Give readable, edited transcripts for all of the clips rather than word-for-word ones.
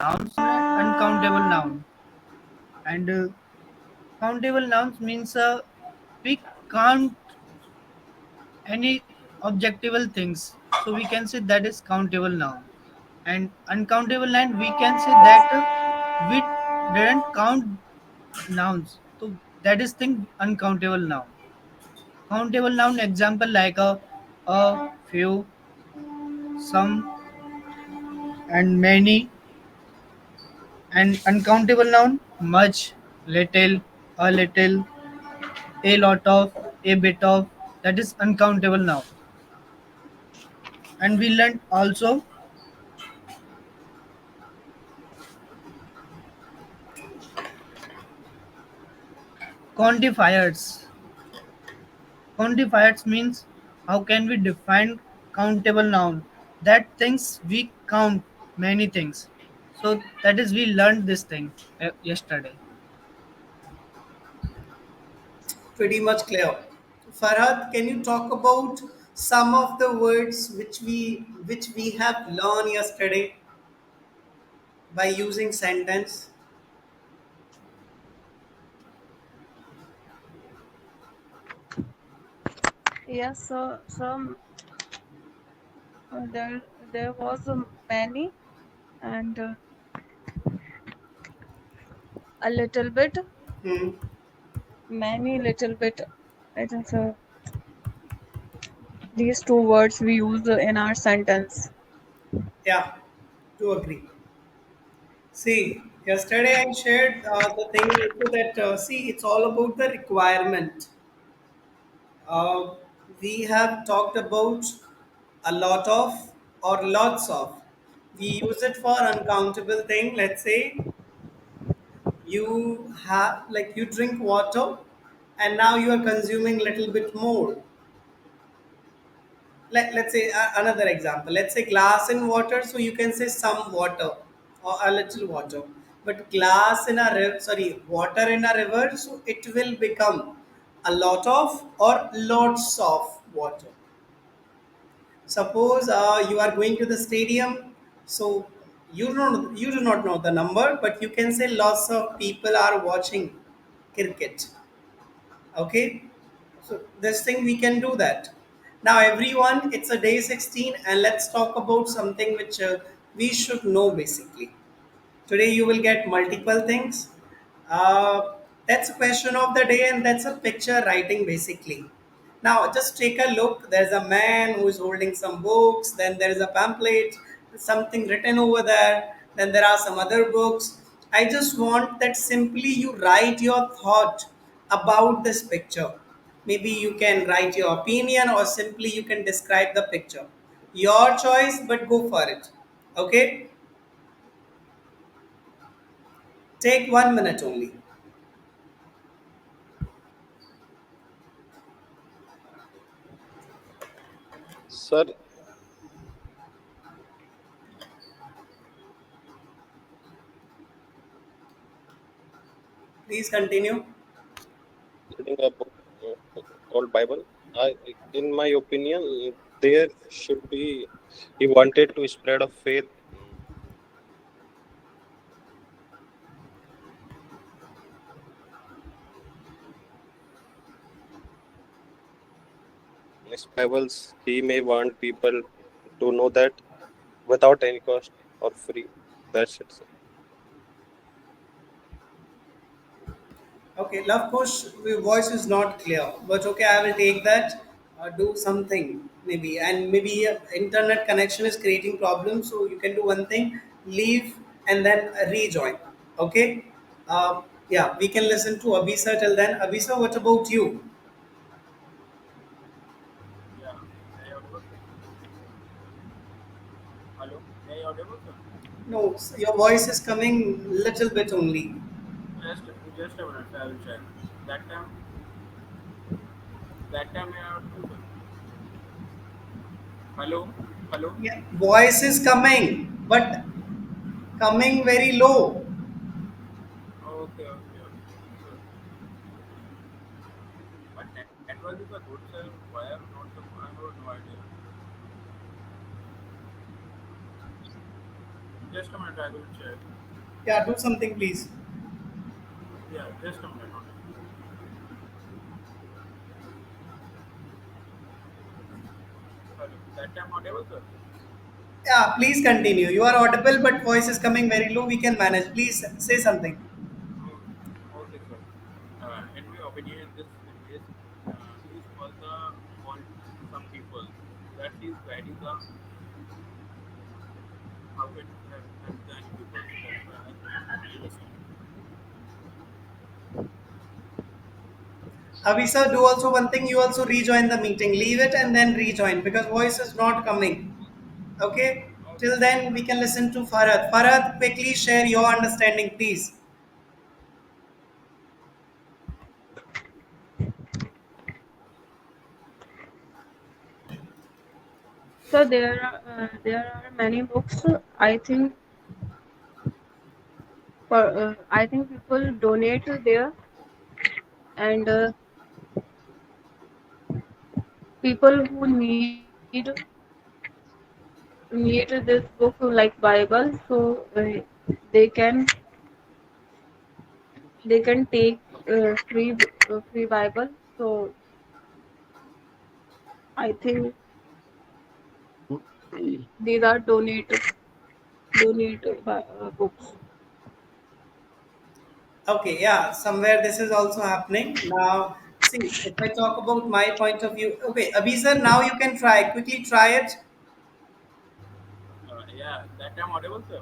nouns and uncountable noun. And countable nouns means we count any objectable things. So we can say that is countable noun. And uncountable noun we can say that we didn't count nouns. So that is thing uncountable noun. Countable noun example like a few, some, and many. And uncountable noun much, little, a lot of, a bit of. That is uncountable noun. And we learned also quantifiers. Quantifiers means how can we define countable noun? That things we count many things. So that is we learned this thing yesterday. Pretty much clear. Farhad, can you talk about some of the words which we have learned yesterday by using sentence? Yes, so there was many and a little bit, Hmm. many little bit. It is these two words we use in our sentence. Yeah, to agree. See, yesterday I shared the thing also that see, it's all about the requirement. Uh, we have talked about a lot of or lots of. We use it for uncountable thing. Let's say you have like you drink water and now you are consuming little bit more. Let's say another example. Let's say glass in water, so you can say some water or a little water. But glass in a river, sorry, water in a river, so it will become a lot of or lots of water. Suppose you are going to the stadium, so you do not know the number, but you can say lots of people are watching cricket. Okay, so this thing we can do that. Now everyone, it's a day 16, and let's talk about something which we should know basically. Today you will get multiple things. That's a question of the day, and that's a picture writing basically. Now just take a look. There's a man who is holding some books. Then there is a pamphlet, something written over there. Then there are some other books. I just want that simply you write your thought about this picture. Maybe you can write your opinion, or simply you can describe the picture. Your choice, but go for it. Okay, take 1 minute only. Sir, Please continue. reading a book called Bible, I, in my opinion, there should be. He wanted to spread of faith. His Bibles, he may want people to know that without any cost or free. That's it, sir. Okay, love push, your voice is not clear, but okay, I will take that. Do something maybe, and maybe internet connection is creating problems. So you can do one thing, leave and then rejoin. Okay. Yeah, we can listen to Abisa till then. Abisa, what about you? Yeah, may I audible? Hello, may I audible, sir? No, your voice is coming little bit only. Just, just a minute, I will check. That time, that time may I audible, sir? Hello, hello. Yeah, voice is coming, but coming very low. Okay, okay, okay. Sir, but network is a good, sir. Why am not I have no idea. Just a minute, I will check. Yeah, do something, please. Yeah, just a minute only. Hello. That time audible, sir? Yeah, please continue. You are audible, but voice is coming very low. We can manage. Please say something. Okay, sir. In my opinion, this is is for the all some people that is guiding the how it help the any people. That's why I give a song. Avisa, do also one thing. You also rejoin the meeting. Leave it and then rejoin because voice is not coming. Okay. Okay, Till sir. then, we can listen to Farad. Farad, quickly share your understanding, please. So there are many books. I think I think people donate there, and people who need this book like Bible, so they can they can take free Bible. So I think these are donated books. Okay, yeah, somewhere this is also happening. Now, see, if I talk about my point of view, okay, Abhisar, now you can try. Quickly try it. Yeah, that time audible, sir.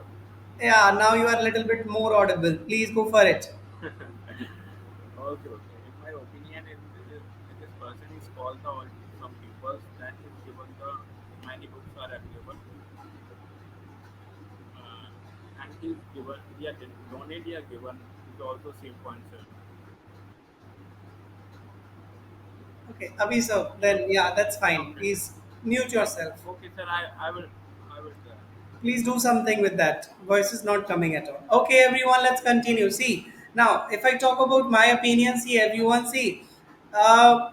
Yeah, now you are a little bit more audible. Please go for it. Okay, okay. In my opinion, if this person is called the all some people, then is given the many books are available, and is given yeah donate yeah given is also same point, sir. Okay, Abhisar, Hello. then yeah, that's fine. Okay. Please mute yourself. Okay, sir. I will try. Please do something with that. Voice is not coming at all. Okay, everyone, let's continue. See, now, if I talk about my opinion, see, everyone, see, uh,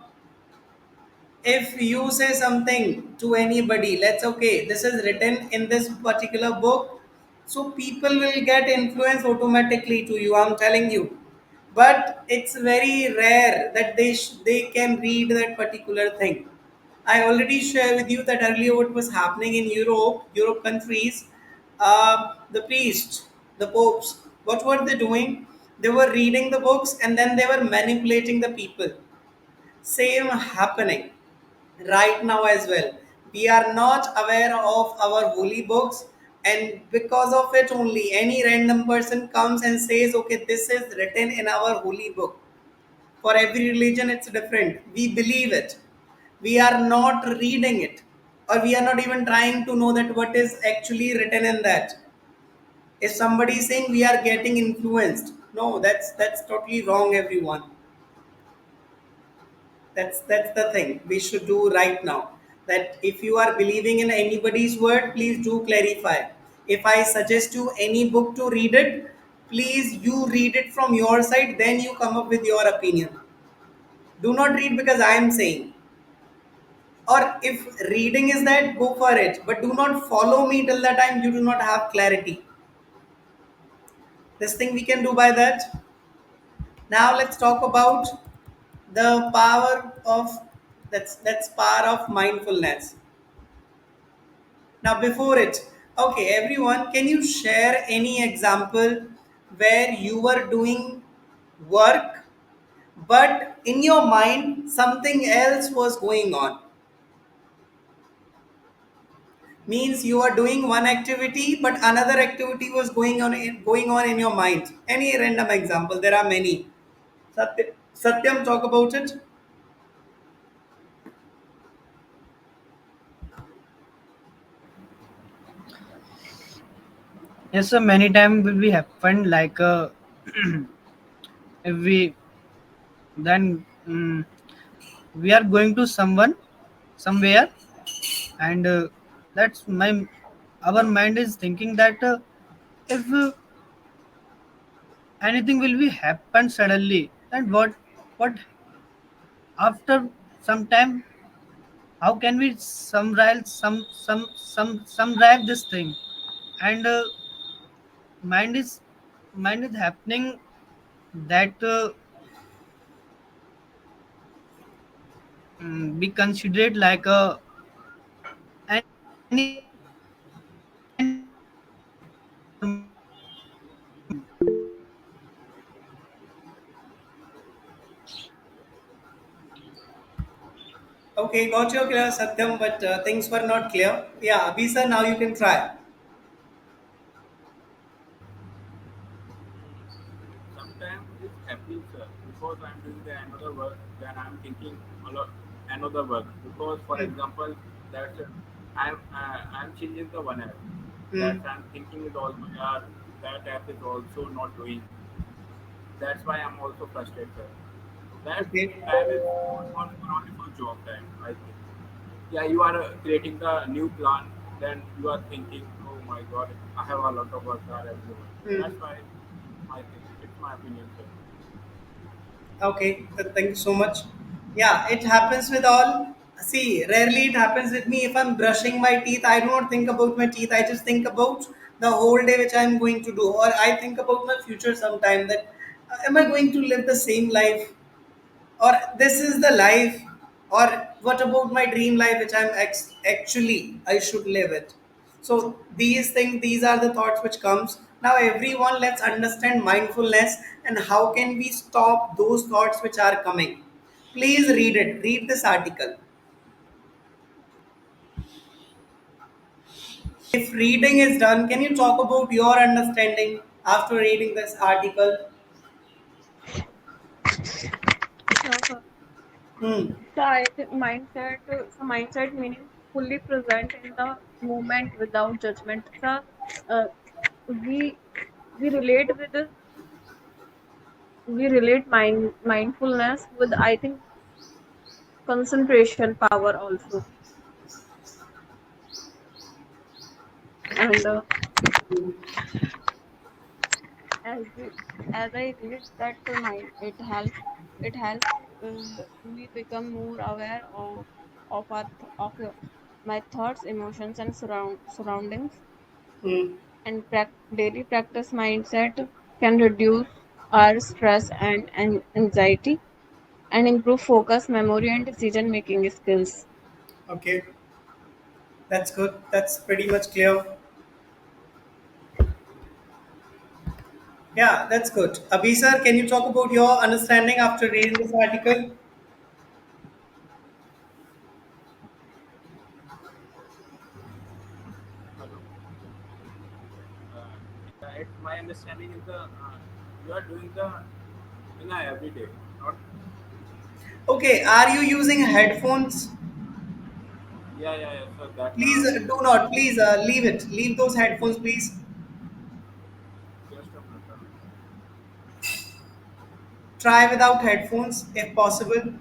if you say something to anybody, let's okay, this is written in this particular book, so people will get influence automatically to you. I'm telling you, but it's very rare that they can read that particular thing. I already share with you that earlier what was happening in Europe countries, the priests, the popes, what were they doing? They were reading the books and then they were manipulating the people. Same happening right now as well. We are not aware of our holy books, and because of it only any random person comes and says okay, this is written in our holy book. For every religion it's different, we believe it, we are not reading it, or we are not even trying to know that what is actually written in that. If somebody is saying we are getting influenced, no, that's totally wrong, everyone. That's the thing we should do right now, that if you are believing in anybody's word, please do clarify. If I suggest you any book to read it, please you read it from your side, then you come up with your opinion. Do not read because I am saying, or if reading is that, go for it, but do not follow me till the time you do not have clarity. This thing we can do by that. Now let's talk about the power of, that's power of mindfulness. Now, before it, okay, everyone, can you share any example where you were doing work, but in your mind something else was going on? Means you are doing one activity, but another activity was going on in your mind. Any random example? There are many. Satyam, talk about it. Yes, sir. Many times will be happen like if we then we are going to someone somewhere, and that's my our mind is thinking that if anything will be happen suddenly, then what after some time, how can we summarize summarize this thing, and mind is mind is happening that be considered like a any Okay, got your clear, Satyam, but things were not clear. Yeah, Abisa, now you can try. Sometimes it's happening, sir, because I'm doing the another work, then I'm thinking a lot another work. Because, for Hmm. example, that I'm changing the one app Hmm. that I'm thinking is also that app is also not doing. That's why I'm also frustrated, sir. That Okay. time is only for job time, I think. Yeah, you are creating the new plan, then you are thinking, oh my god, I have a lot of work are everyone. Hmm. That's why I think it's my opinion, sir. Okay, thank you so much. Yeah, it happens with all. See, rarely it happens with me. If I'm brushing my teeth, I do not think about my teeth. I just think about the whole day which I'm going to do, or I think about my future sometime. That am I going to live the same life, or this is the life, or what about my dream life which actually I should live it. So these things, these are the thoughts which comes. Now everyone, let's understand mindfulness and how can we stop those thoughts which are coming. Please read it, read this article. If reading is done, can you talk about your understanding after reading this article? So, Hmm. so I think mindset meaning fully present in the moment without judgment. So uh, we we relate with the, we relate mindfulness with, I think, concentration power also. And as we, as I read that mind, it helps me become more aware of my thoughts, emotions, and surroundings. Hmm. And daily practice mindset can reduce our stress and anxiety and improve focus, memory, and decision making skills. Okay, that's good, that's pretty much clear. Yeah, that's good. Abhi sir, can you talk about your understanding after reading this article? Hello. Uh, yeah, it's my understanding is the you are doing the in a everyday, not Okay, are you using headphones? yeah. So that Please do I not. Please leave it. Leave those headphones, please. just a minute. Try without headphones if possible.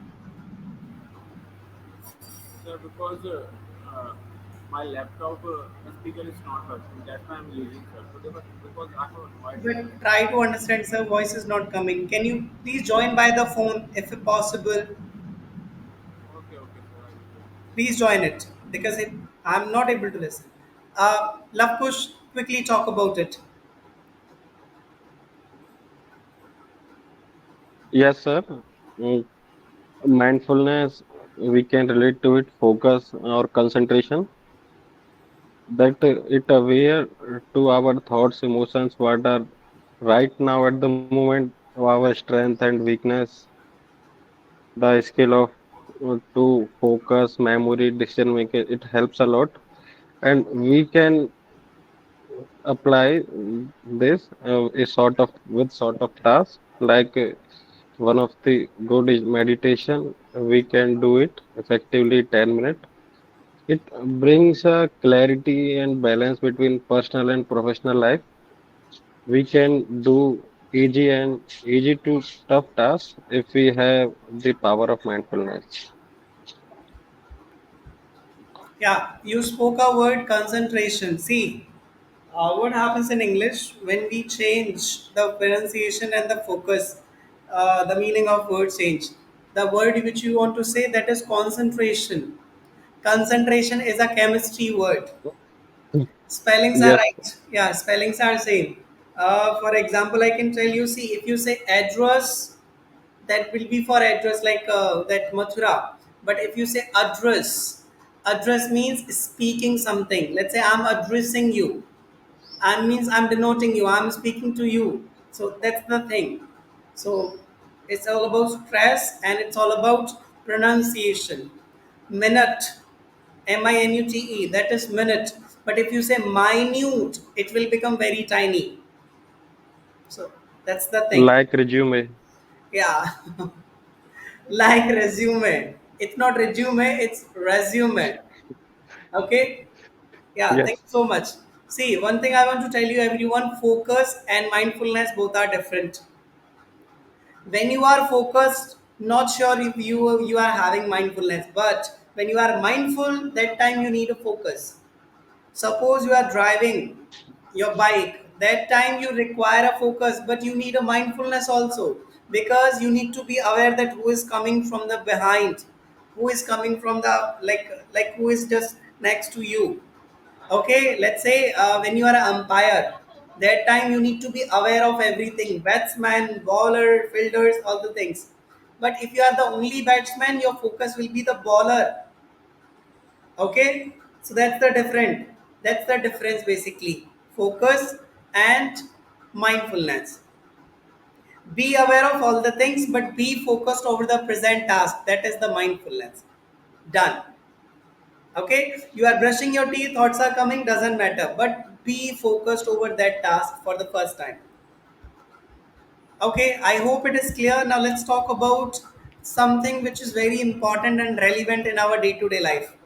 Sir, because my laptop speaker is not working. That's why I'm using, sir. Because I have noise here. But try to understand, sir. Voice is not coming. Can you please join by the phone if possible? Okay, sir. I will do. Please join it because I'm not able to listen. Love Kush, quickly talk about it. Yes, sir. Mm, Mindfulness, we can relate to it, focus or concentration, that it aware to our thoughts, emotions, what are right now at the moment, our strength and weakness, the skill of to focus, memory, decision making, it helps a lot. And we can apply this a sort of with sort of task like one of the good is meditation. We can do it effectively 10 minutes. It brings a clarity and balance between personal and professional life. We can do easy to tough tasks if we have the power of mindfulness. Yeah, you spoke a word concentration. See, what happens in English when we change the pronunciation and the focus, the meaning of word change. The word which you want to say, that is concentration. Concentration is a chemistry word. Spellings are Yes, right. Yeah, spellings are same. For example, I can tell you, see, if you say address, that will be for address like that Mathura. But if you say address, address means speaking something. Let's say I'm addressing you. And means I'm denoting you. I'm speaking to you. So that's the thing. So it's all about stress and it's all about pronunciation. Minute, minute, that is minute. But if you say minute, it will become very tiny. So that's the thing. Like resume. Yeah, like resume. It's not resume, it's resume. Okay? Yeah, thank Yes. you so much. See, one thing I want to tell you, everyone, focus and mindfulness both are different. When you are focused, not sure if you are having mindfulness, but when you are mindful, that time you need a focus. Suppose you are driving your bike, that time you require a focus, but you need a mindfulness also, because you need to be aware that who is coming from the behind, who is coming from the like who is just next to you. Okay, let's say when you are an umpire, that time you need to be aware of everything, batsman, bowler, fielders, all the things. But if you are the only batsman, your focus will be the bowler. Okay, so that's the difference basically. Focus and mindfulness. Be aware of all the things, but be focused over the present task. That is the mindfulness. Done. Okay, you are brushing your teeth, thoughts are coming, doesn't matter, but be focused over that task for the first time. Okay, I hope it is clear. Now let's talk about something which is very important and relevant in our day-to-day life.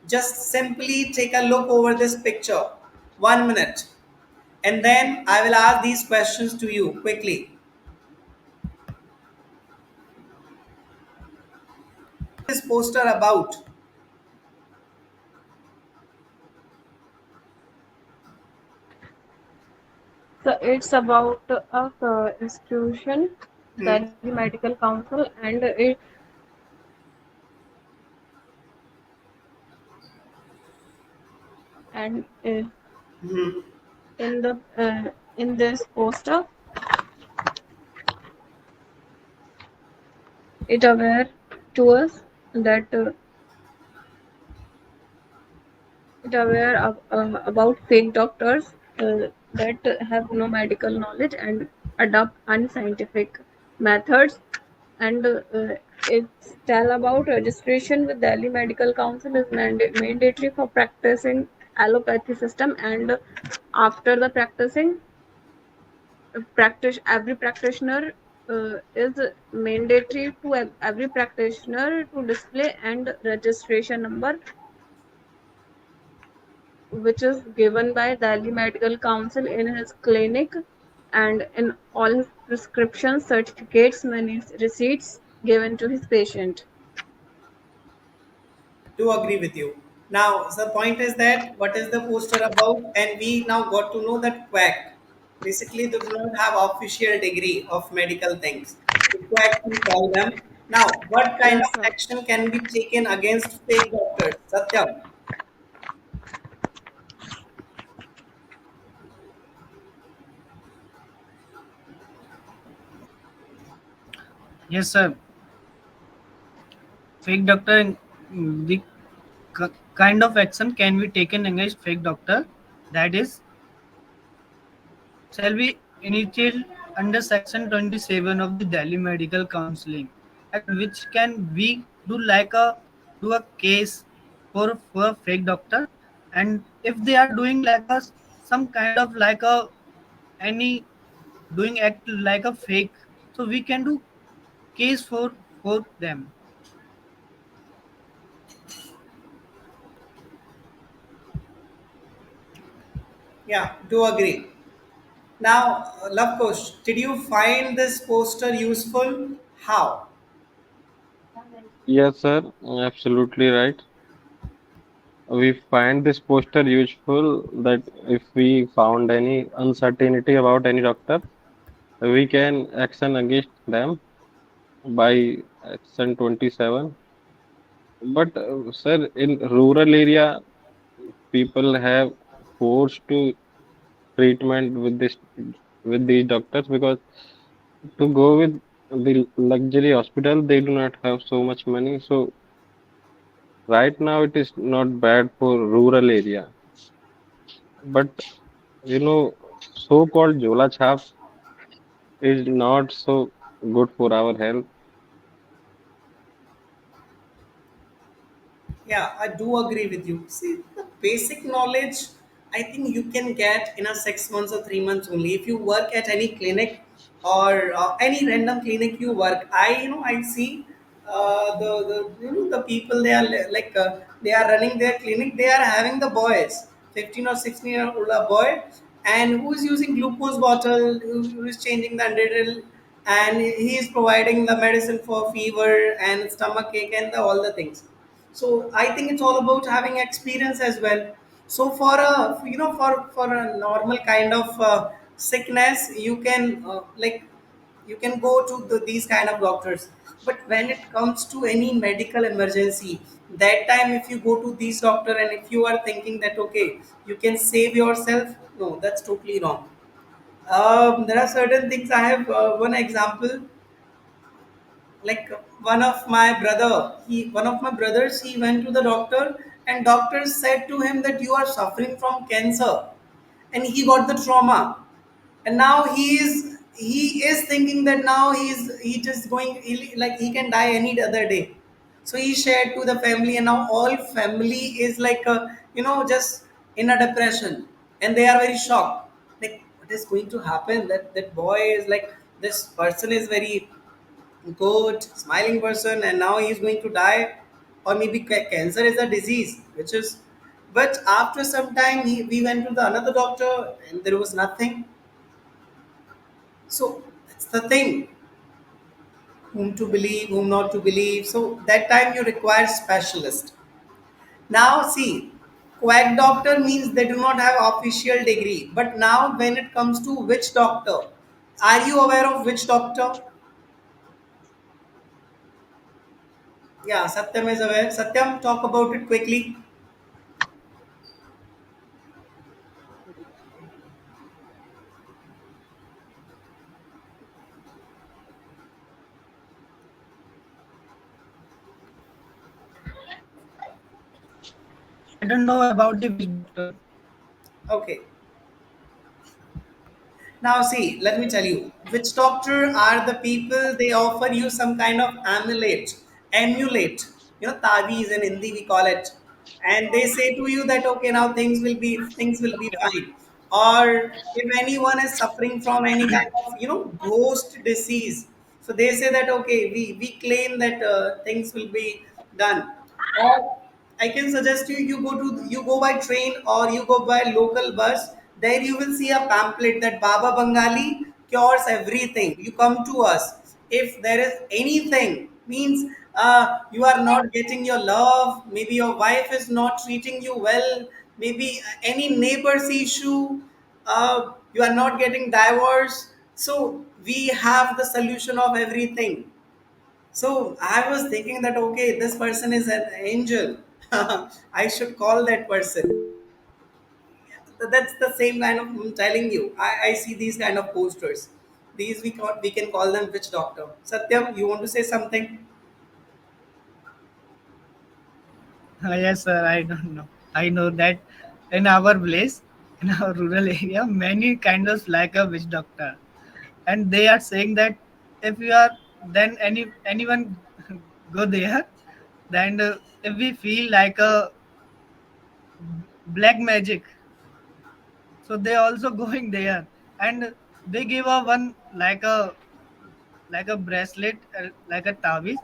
Just simply take a look over this picture, 1 minute, and then I will ask these questions to you quickly. This poster about. So it's about a institution, Hmm. Delhi Medical Council, and it and Hmm. in the in this poster, it aware to us that it aware about fake doctors that have no medical knowledge and adopt unscientific methods, and it's tell about registration with Delhi Medical Council is mandatory for practicing allopathy system, and after the practicing practice every practitioner is mandatory to every practitioner to display and registration number which is given by Delhi Medical Council in his clinic, and in all his prescriptions, certificates, many receipts given to his patient. Do agree with you. Now, the point is that what is the poster about? And we now got to know that quack. Basically, they do not have official degree of medical things. The quack we call them. Now, what kind Yes, of sir. action can be taken against fake doctors? Satyam. Yes, sir. Fake doctor. The kind of action can be taken against fake doctor. That is, shall be initiated under Section 27 of the Delhi Medical Counseling Act, which can we do a case for a fake doctor, and if they are doing like a some kind of like a any doing act like a fake, so we can do case for them. Yeah, do agree. Now, love coach, did you find this poster useful? How? Yes, sir. Absolutely right. We find this poster useful that if we found any uncertainty about any doctor, we can action against them by action 27. But sir, in rural area, people have forced to treatment with this with these doctors because to go with the luxury hospital, they do not have so much money. So right now it is not bad for rural area, but you know, so-called Jola Chap is not so good for our health. Yeah, I do agree with you. See, the basic knowledge I think you can get in a 6 months or 3 months only. If you work at any clinic or any random clinic you work, I see the people they are they are running their clinic. They are having the boys, 15 or 16-year-old boy, and who is using glucose bottle, who is changing the needle, and he is providing the medicine for fever and stomach ache and all the things. So I think it's all about having experience as well. So for a for a normal kind of sickness, you can you can go to these kind of doctors. But when it comes to any medical emergency, that time if you go to these doctor and if you are thinking that okay, you can save yourself, no, that's totally wrong. There are certain things. I have one example. Like one of my brothers, he went to the doctor, and doctor said to him that you are suffering from cancer, and he got the trauma, and now he is thinking that now he just going like he can die any other day. So he shared to the family, and now all family is like just in a depression, and they are very shocked, like what is going to happen, that boy is like, this person is very good, smiling person, and now he's going to die. Or maybe cancer is a disease, which is. But after some time, we went to the another doctor, and there was nothing. So that's the thing: whom to believe, whom not to believe. So that time you require specialist. Now see, quack doctor means they do not have official degree. But now when it comes to witch doctor, are you aware of witch doctor? Yeah, Satyam is aware. Satyam, talk about it quickly. I don't know about the witch doctor. Okay. Now, see, let me tell you, witch doctor are the people, they offer you some kind of amulet, taviz in Hindi we call it, and they say to you that okay, now things will be fine. Or if anyone is suffering from any kind of ghost disease, so they say that okay, we claim that things will be done. Or I can suggest you go by train or you go by local bus. There you will see a pamphlet that Baba Bengali cures everything. You come to us. If there is anything, means you are not getting your love, maybe your wife is not treating you well, maybe any neighbor's issue, you are not getting divorce. So we have the solution of everything. So I was thinking that okay, this person is an angel. I should call that person. That's the same kind of I'm telling you. I see these kind of posters. These we can call them witch doctor. Satyam, you want to say something? Yes, sir. I don't know. I know that in our place, in our rural area, many kind of like a witch doctor, and they are saying that if you are then anyone go there, then if we feel like a black magic, so they also going there, and they give a one like a bracelet, like a taviz,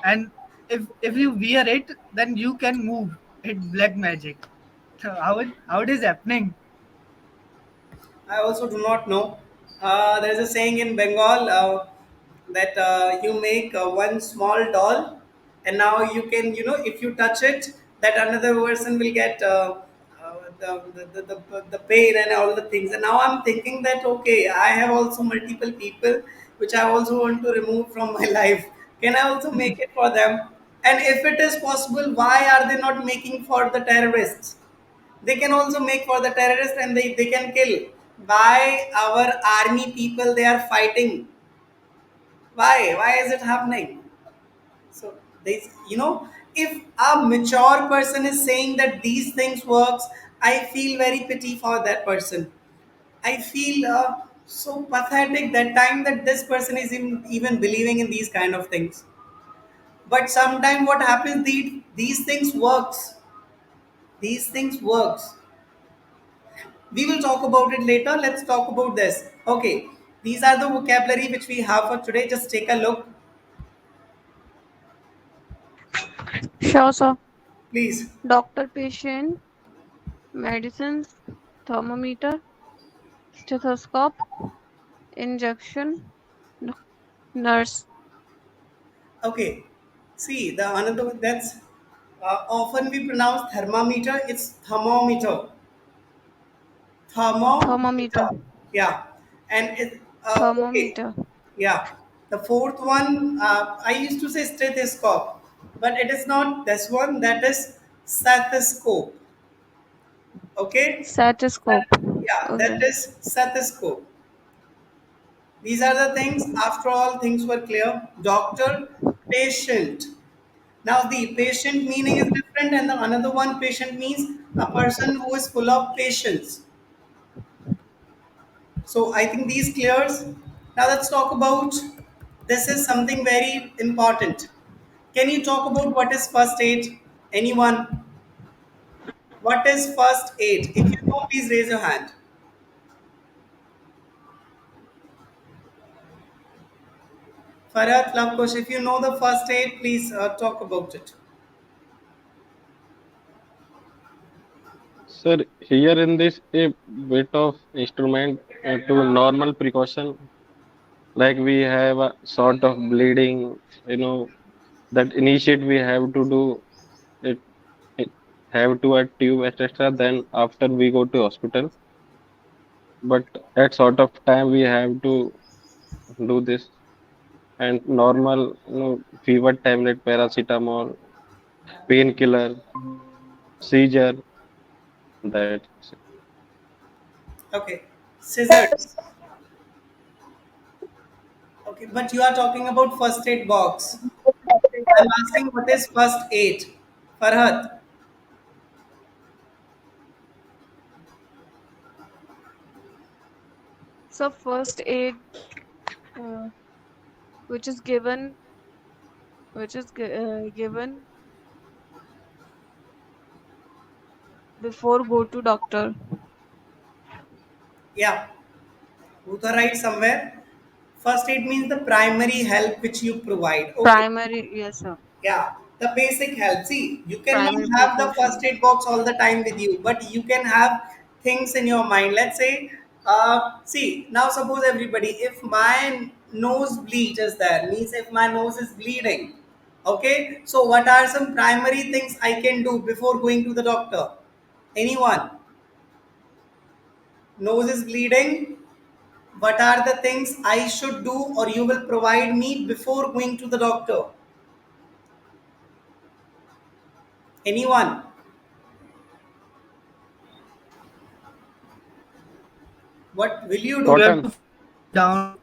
and if you wear it, then you can move it black magic. So how it is happening? I also do not know. There's a saying in Bengal that you make one small doll, and now you can, if you touch it, that another person will get the pain and all the things. And now I'm thinking that okay, I have also multiple people which I also want to remove from my life. Can I also make it for them? And if it is possible, why are they not making for the terrorists? They can also make for the terrorists, and they can kill. Why our army people they are fighting? Why is it happening? So this, if a mature person is saying that these things works, I feel very pity for that person. I feel so pathetic that time that this person is even believing in these kind of things. But sometimes what happens, these things works. These things works. We will talk about it later. Let's talk about this. Okay, these are the vocabulary which we have for today. Just take a look, Sure, sir. please. Doctor, patient, medicines, thermometer, stethoscope, injection, n- nurse, Okay, see the another that's often we pronounce thermometer. It's thermometer. thermometer, Thermometer. Yeah, and okay. thermometer, Yeah, the fourth one, I used to say stethoscope, but it is not this one. That is stethoscope. Okay, stethoscope. yeah, that Okay. is stethoscope. These are the things. After all, things were clear. Doctor, patient. Now the patient meaning is different, and the another one patient means a person who is full of patience. So I think these clears. Now let's talk about. This is something very important. Can you talk about what is first aid? Anyone? What is first aid? If you know, please raise your hand. Farhat, Lavkosh, if you know the first aid, please talk about it. Sir, here in this a bit of instrument to normal precaution, like we have a sort of bleeding, that initiate we have to do it, it have to a tube, etc. Then after we go to hospital, but at sort of time we have to do this and normal, fever tablet, paracetamol, painkiller, seizure, that's it. Okay. Scissors. Okay, but you are talking about first aid box. I'm asking what is first aid? Farhat. So first aid, uh, which is given, given before go to doctor. Yeah. Both are right somewhere. First aid means the primary help which you provide. Okay. Primary, yes, sir. Yeah, the basic help. See, you cannot Primary have the first precaution. aid box all the time with you, but you can have things in your mind. Let's say, see, now suppose everybody, if my nose bleed is there, means if my nose is bleeding, okay, so what are some primary things I can do before going to the doctor? Anyone? Nose is bleeding. What are the things I should do or you will provide me before going to the doctor? Anyone? What will you You do? have Cotton, to down.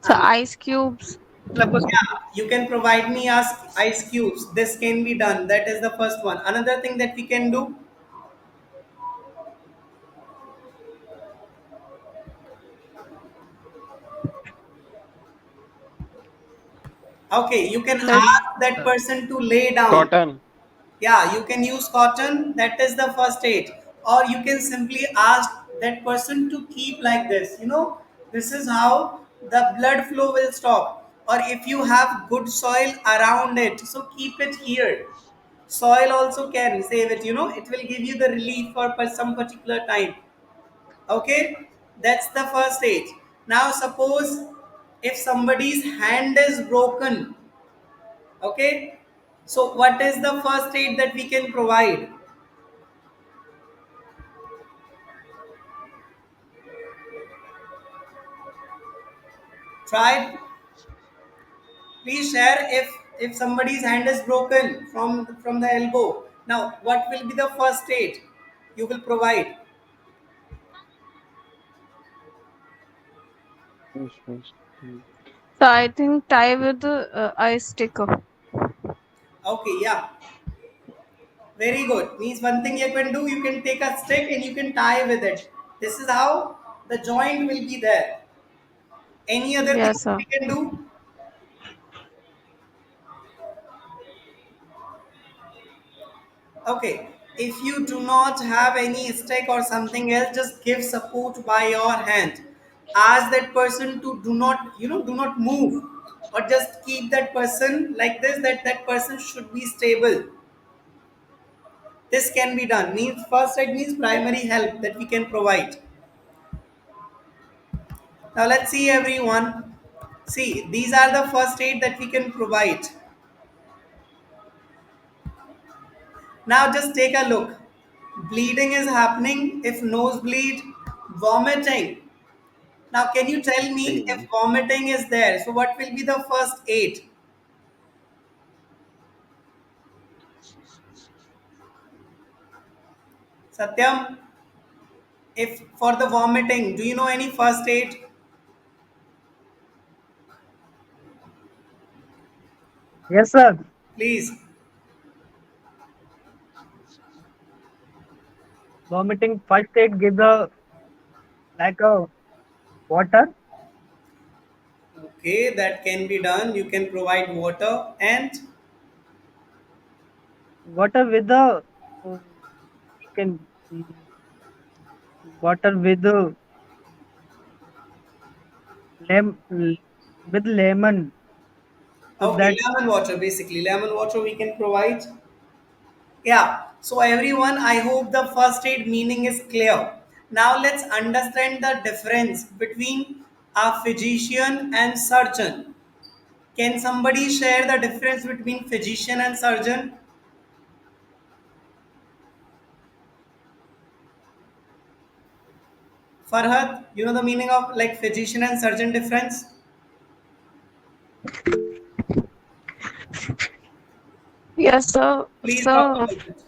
So ice cubes. Yeah, you can provide me as ice cubes. This can be done. That is the first one. Another thing that we can do. Okay, you can Let's ask that person to lay down. cotton. Yeah, you can use cotton. That is the first aid. Or you can simply ask that person to keep like this. This is how the blood flow will stop. Or if you have good soil around it, so keep it here. Soil also can save it. It will give you the relief for some particular time. Okay, that's the first stage. Now suppose if somebody's hand is broken. Okay, so what is the first aid that we can provide? Try, please share. If somebody's hand is broken from the elbow, now what will be the first aid you will provide? Yes, yes. So I think tie with ice sticker. Okay, yeah, very good. Means one thing you can do, you can take a stick and you can tie with it. This is how the joint will be there. Any other thing Yes, sir. we can do? Okay. If you do not have any stick or something else, just give support by your hand. Ask that person to do not, do not move, or just keep that person like this. That person should be stable. This can be done. Means first aid means primary help that we can provide. Now let's see everyone. See, these are the first aid that we can provide. Now just take a look. Bleeding is happening. If nose bleed, vomiting. Now can you tell me if Okay. vomiting is there? So what will be the first aid? Satyam, if for the vomiting, do you know any first aid? Yes, sir. Please. Vomiting first aid gives a like a water, Okay, that can be done. You can provide water and water with the we can water with lem with lemon so okay, that lemon water basically. Lemon water we can provide. Yeah. So everyone, I hope the first aid meaning is clear. Now let's understand the difference between a physician and surgeon. Can somebody share the difference between physician and surgeon? Farhad, you know the meaning of like physician and surgeon difference? Yes, sir. Please talk So, about it.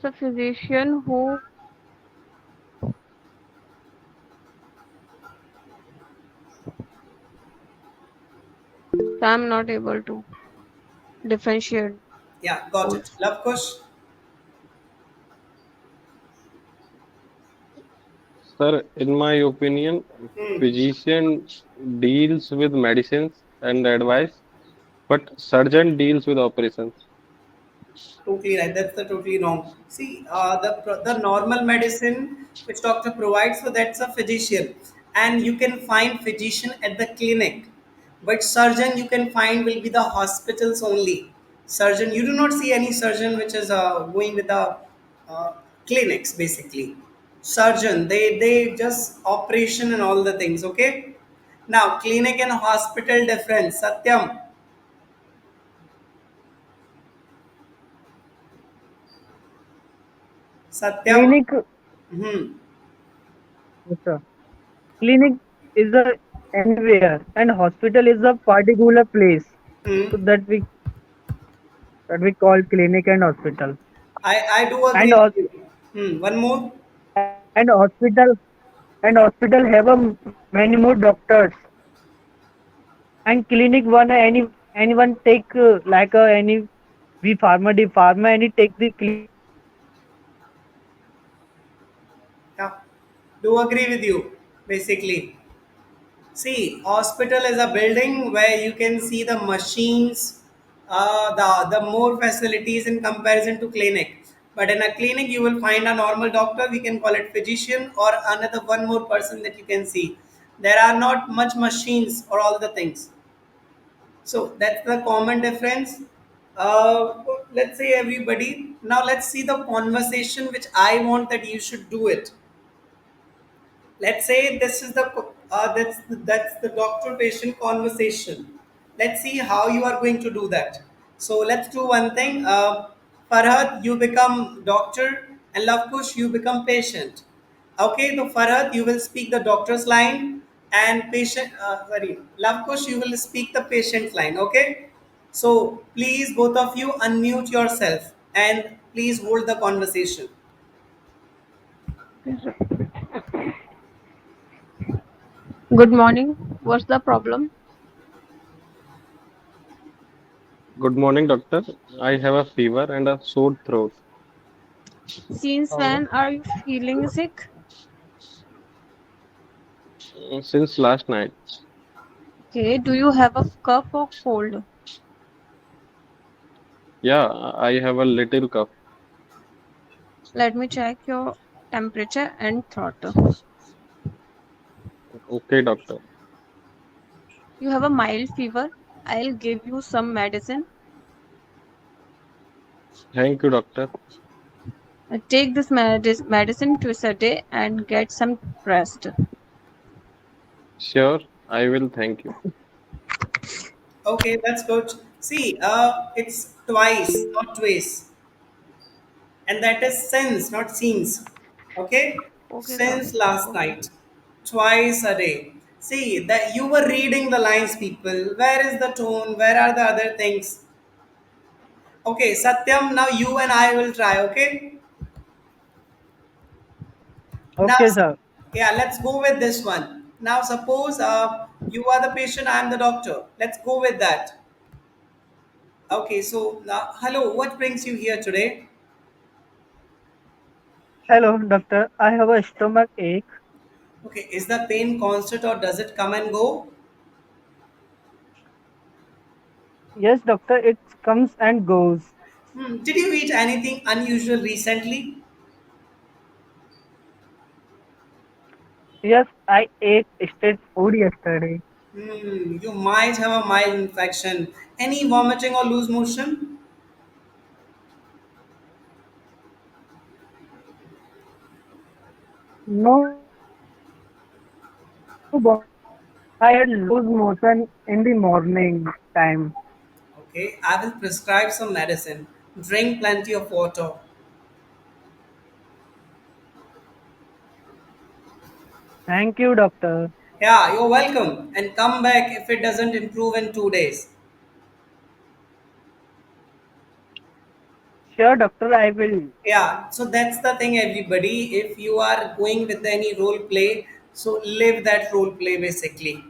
so physician who I'm not able to differentiate Yeah, got it. both. Love kush. Sir, in my opinion, physician deals with medicines and advice, but surgeon deals with operations. Totally right. That's the totally wrong. See, the normal medicine which doctor provides, so that's a physician, and you can find physician at the clinic, but surgeon you can find will be the hospitals only. Surgeon, you do not see any surgeon which is going with the uh, clinics basically. Surgeon, they just operation and all the things. Okay. Now clinic and hospital difference. Satyam, Satyam. clinic. Hmm. Yes, sir. Clinic is a anywhere and hospital is a particular place. So Hmm. that we call clinic and hospital. I do And agree with you. One more. and hospital have a many more doctors and clinic one anyone take like any we farmer the farmer any take the clinic Yeah, do agree with you. Basically, see, hospital is a building where you can see the machines, the more facilities in comparison to clinic. But in a clinic, you will find a normal doctor. We can call it physician or another one more person that you can see. There are not much machines or all the things. So that's the common difference. Let's say everybody. Now let's see the conversation which I want that you should do it. Let's say this is the that's the doctor patient conversation. Let's see how you are going to do that. So let's do one thing. Farhad, you become doctor, and Lavkush, you become patient. Okay, so Farhad, you will speak the doctor's line, and patient sorry, Lavkush, you will speak the patient's line. Okay, so please both of you unmute yourself. and please hold the conversation. Good morning. What's the problem? Good morning, doctor. I have a fever and a sore throat. Since when are you feeling sick? Since last night. Okay, do you have a cough or cold? Yeah, I have a little cough. Let me check your temperature and throat. Okay, doctor. You have a mild fever. I'll give you some medicine. Thank you, doctor. Take this medicine twice a day and get some rest. Sure, I will. Thank you. Okay, that's good. See, it's twice, not twice, and that is since, not since. Okay, Okay, sir. since last Okay. night, twice a day. See that you were reading the lines, people. Where is the tone? Where are the other things? Okay, Satyam. Now you and I will try. Okay. Now, Okay, sir. yeah, let's go with this one. Now, suppose you are the patient, I am the doctor. Let's go with that. Okay, so hello, what brings you here today? Hello, doctor. I have a stomach ache. Okay, is the pain constant or does it come and go? Yes, doctor, it comes and goes. Did you eat anything unusual recently? Yes, I ate street food yesterday. You might have a mild infection. Any vomiting or loose motion? No, boss. I had loose motion in the morning time. Okay, I will prescribe some medicine. Drink plenty of water. Thank you, doctor. Yeah, you're welcome. And come back if it doesn't improve in 2 days. Sure, doctor, I will. Yeah, so that's the thing, everybody. If you are going with any role play, so live that role play basically.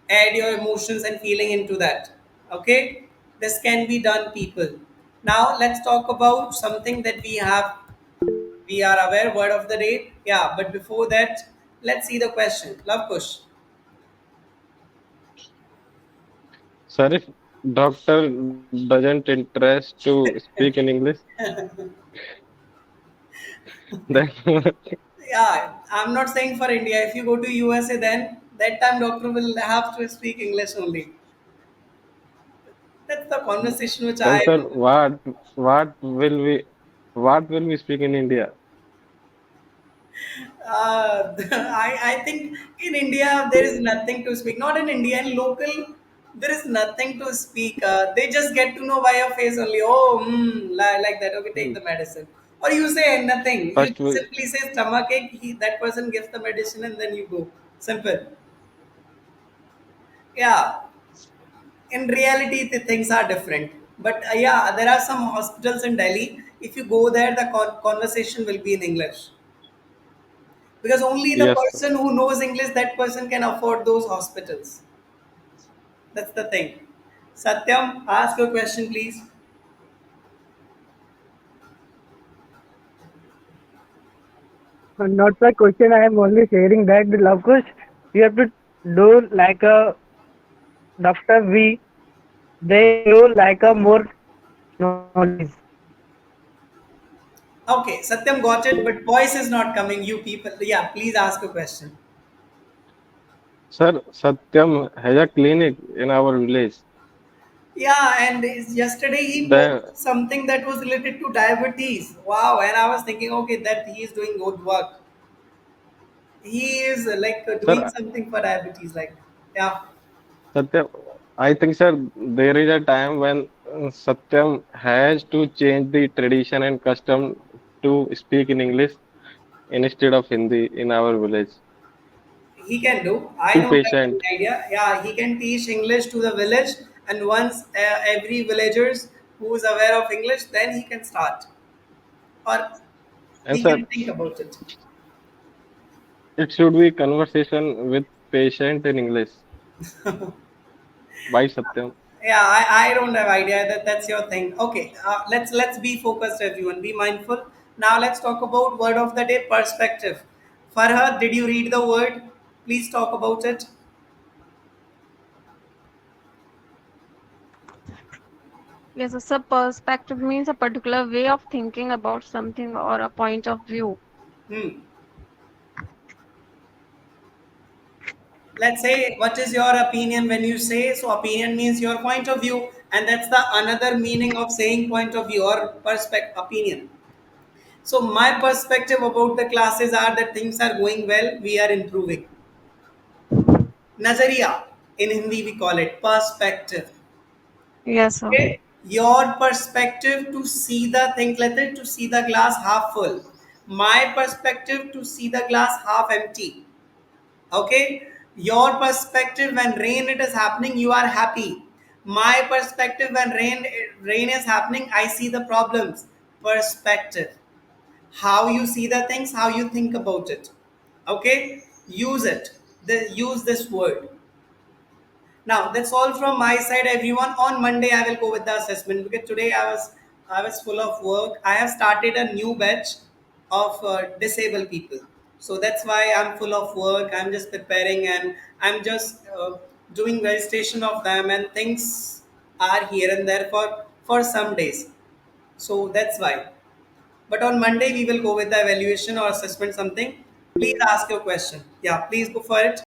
Add your emotions and feeling into that. Okay, this can be done, people. Now let's talk about something that we are aware word of the day. Yeah, but before that, let's see the question. Love push. Sir, if doctor doesn't interest to speak in English, then Yeah, I'm not saying for India. If you go to USA, then that time doctor will have to speak English only. That's the conversation which then I sir, what will we what will we speak in India? I think in India there is nothing to speak. Not in India, in local there is nothing to speak. They just get to know by your face only. Oh, like that. Okay, take Hmm. the medicine. Or you say nothing. You First we simply say stomach ache. That person gives the medicine and then you go. Simple. Yeah. In reality, the things are different. But yeah, there are some hospitals in Delhi. If you go there, the conversation will be in English because only the yes, person who knows English, that person can afford those hospitals. That's the thing. Satyam, ask your question, please. Not my question. I am only sharing that the love coach. You have to do like a doctor. They do like a more knowledge. Okay, Satyam got it, but voice is not coming. You people, yeah, please ask a question. sir. Satyam has a clinic in our village. Yeah, and yesterday he Then, posted something that was related to diabetes. Wow, and I was thinking, okay, that he is doing good work. He is doing sir, something for diabetes. Like, yeah, Satyam, I think, sir, there is a time when Satyam has to change the tradition and custom to speak in English instead of Hindi in our village. he can do. I To know that patient, idea. Yeah, he can teach English to the village, and once every villagers who is aware of English, then he can start. or we Answer. can think about it. It should be conversation with patient in English. By Satyam. Yeah, I don't have idea that that's your thing. Okay, let's be focused, everyone. Be mindful. Now let's talk about word of the day, perspective. Farhad, did you read the word? Please talk about it. Yes, so perspective means a particular way of thinking about something or a point of view. Hmm. Let's say, what is your opinion when you say so? Opinion means your point of view, and that's the another meaning of saying point of view or perspective opinion. So my perspective about the classes are that things are going well, we are improving. Nazariya, in Hindi we call it perspective. Yes, sir. Okay? Your perspective to see the thing, let it to see the glass half full. My perspective to see the glass half empty. Okay, your perspective when rain it is happening, you are happy. My perspective when rain is happening, I see the problems. Perspective, how you see the things, how you think about it. Okay, use it, use this word. Now that's all from my side, everyone. On Monday, I will go with the assessment because today I was full of work. I have started a new batch of disabled people, so that's why I'm full of work. I'm just preparing and I'm just doing registration of them, and things are here and there for some days. So that's why. But on Monday, we will go with the evaluation or assessment something. Please ask your question. Yeah, please go for it.